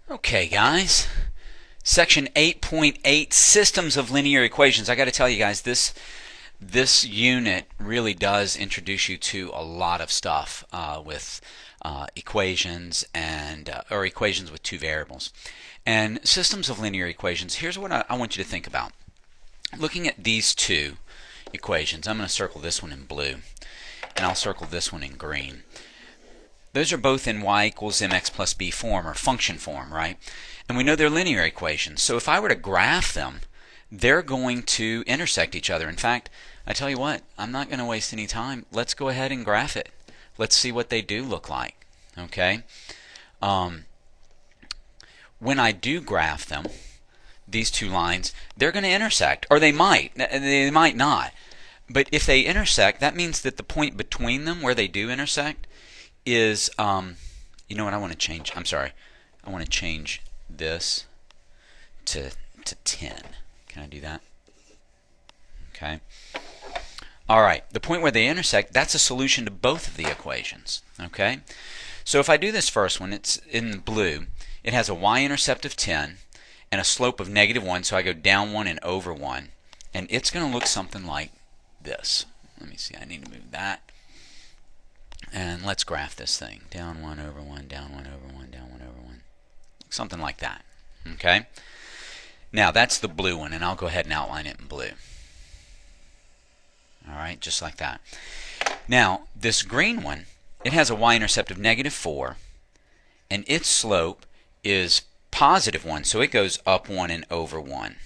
Okay, guys. Section 8.8, Systems of Linear Equations. I got to tell you guys, this unit really does introduce you to a lot of stuff with equations and or equations with two variables. And systems of linear equations, here's what I want you to think about. Looking at these two equations, I'm going to circle this one in blue, and I'll circle this one in green. Those are both in y equals mx plus b form, or function form, right? And we know they're linear equations. So if I were to graph them, they're going to intersect each other. In fact, I tell you what, I'm not going to waste any time. Let's go ahead and graph it. Let's see what they do look like. Okay? When I do graph them, these two lines, they're going to intersect, or they might not. But if they intersect, that means that the point between them where they do intersect is, you know what, I want to change, I'm sorry, I want to change this to 10. Can I do that? Okay. Alright, the point where they intersect, that's a solution to both of the equations. Okay? So if I do this first one, it's in blue, it has a y-intercept of 10 and a slope of -1, so I go down 1 and over 1. And it's going to look something like this. Let me see, I need to move that. And let's graph this thing. Down 1 over 1, down 1 over 1, down 1 over 1. Something like that. Okay? Now that's the blue one, and I'll go ahead and outline it in blue. Alright, just like that. Now, this green one, it has a y-intercept of -4, and its slope is +1, so it goes up 1 and over 1.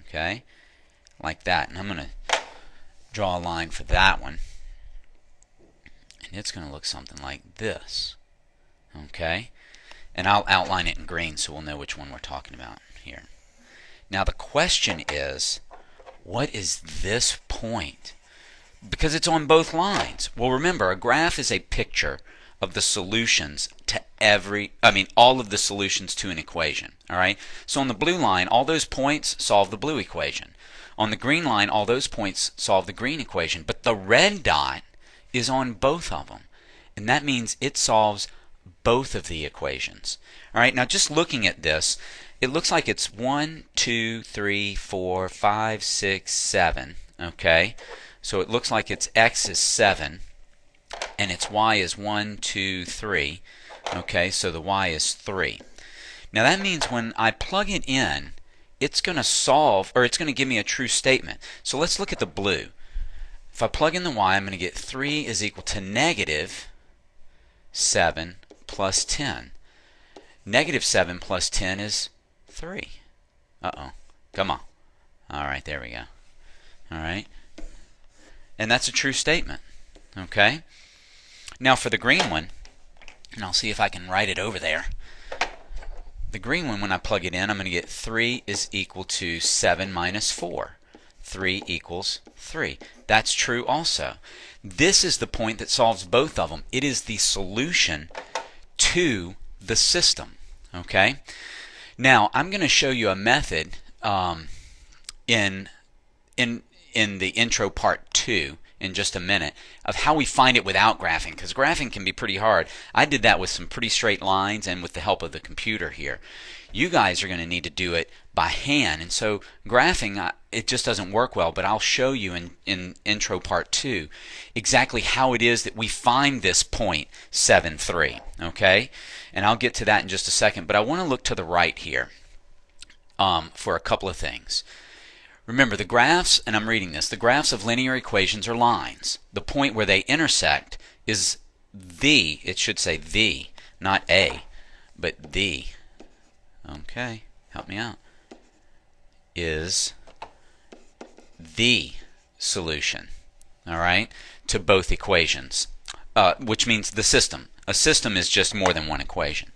Okay? Like that. And I'm going to draw a line for that one. And it's going to look something like this. Okay? And I'll outline it in green so we'll know which one we're talking about here. Now the question is, what is this point? Because it's on both lines. Well, remember, a graph is a picture of the solutions to all of the solutions to an equation. Alright? So on the blue line, all those points solve the blue equation. On the green line, all those points solve the green equation. But the red dot is on both of them. And that means it solves both of the equations. Alright, now just looking at this, it looks like it's 1, 2, 3, 4, 5, 6, 7. Okay? So it looks like its x is 7 and its y is 1, 2, 3. Okay, so the y is 3. Now that means when I plug it in, it's going to solve, or it's going to give me a true statement. So let's look at the blue. If I plug in the y, I'm going to get 3 is equal to -7 plus 10. -7 plus 10 is 3. Uh-oh. Come on. Alright, there we go. Alright. And that's a true statement. Okay? Now for the green one, and I'll see if I can write it over there. The green one, when I plug it in, I'm going to get 3 is equal to 7 minus 4. 3 equals 3. That's true also. This is the point that solves both of them. It is the solution to the system. Okay? Now, I'm going to show you a method in the intro part 2 in just a minute of how we find it without graphing, because graphing can be pretty hard. I did that with some pretty straight lines and with the help of the computer here. You guys are going to need to do it by hand, and so graphing, it just doesn't work well, but I'll show you in intro part 2 exactly how it is that we find this point 7, 3. Okay? And I'll get to that in just a second, but I want to look to the right here for a couple of things. Remember, the graphs, and I'm reading this, the graphs of linear equations are lines. The point where they intersect is it should say the, not a, but the, okay, help me out, is the solution, alright, to both equations, which means the system. A system is just more than one equation.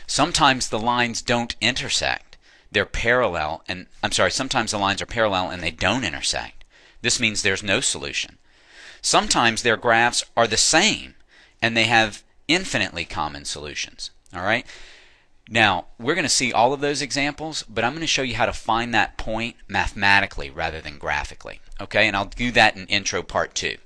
Sometimes the lines don't intersect. They're parallel, and sometimes the lines are parallel and they don't intersect. This means there's no solution. Sometimes their graphs are the same and they have infinitely common solutions. Alright? Now, we're going to see all of those examples, but I'm going to show you how to find that point mathematically rather than graphically. Okay? And I'll do that in intro part 2.